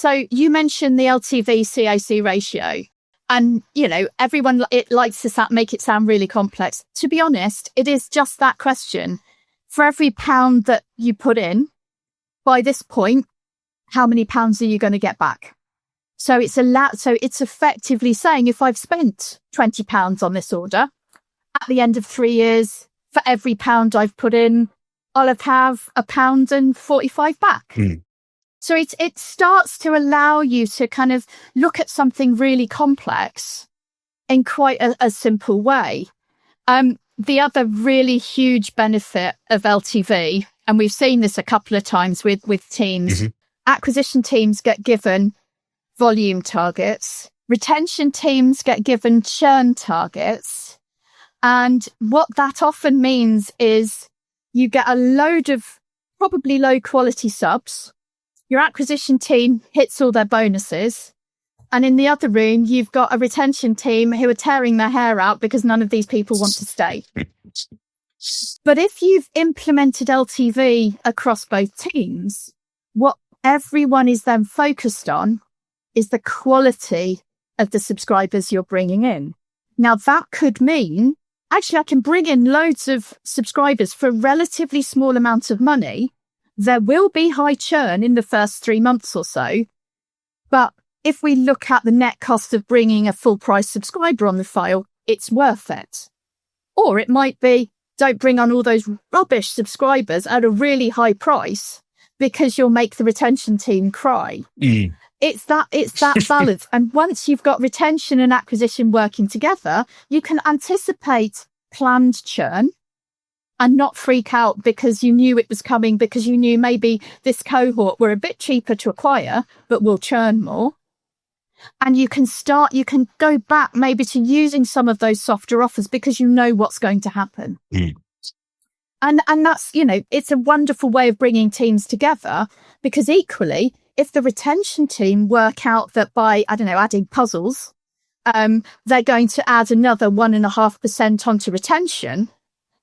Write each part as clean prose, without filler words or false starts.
So you mentioned the LTV CAC ratio. And, everyone, it likes to make it sound really complex. To be honest, it is just that question. For every pound that you put in, by this point, how many pounds are you going to get back? So it's effectively saying, if I've spent £20 on this order, at the end of 3 years, for every pound I've put in, I'll have £1.45 back. So it starts to allow you to kind of look at something really complex in quite a simple way. The other really huge benefit of LTV, and we've seen this a couple of times with teams, acquisition teams get given volume targets, retention teams get given churn targets. And what that often means is you get a load of probably low quality subs. Your acquisition team hits all their bonuses. And in the other room, you've got a retention team who are tearing their hair out because none of these people want to stay. But if you've implemented LTV across both teams, what everyone is then focused on is the quality of the subscribers you're bringing in. Now, that could mean, actually, I can bring in loads of subscribers for a relatively small amount of money. There will be high churn in the first 3 months or so. But if we look at the net cost of bringing a full price subscriber on the file, it's worth it. Or it might be, don't bring on all those rubbish subscribers at a really high price because you'll make the retention team cry. It's that balance. And once you've got retention and acquisition working together, you can anticipate planned churn and not freak out because you knew it was coming, because you knew maybe this cohort were a bit cheaper to acquire, but will churn more. And you can go back maybe to using some of those softer offers because you know what's going to happen. And that's, it's a wonderful way of bringing teams together, because equally, if the retention team work out that by, adding puzzles, they're going to add another 1.5% onto retention,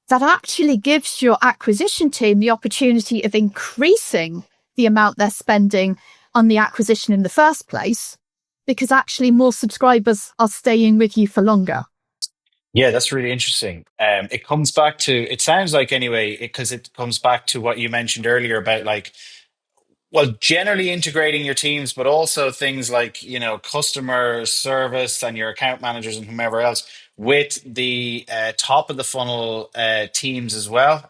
that actually gives your acquisition team the opportunity of increasing the amount they're spending on the acquisition in the first place, because actually more subscribers are staying with you for longer. Yeah, that's really interesting. It comes back to, it sounds like anyway, because it comes back to what you mentioned earlier about generally integrating your teams, but also things like, customer service and your account managers and whomever else with the top of the funnel teams as well.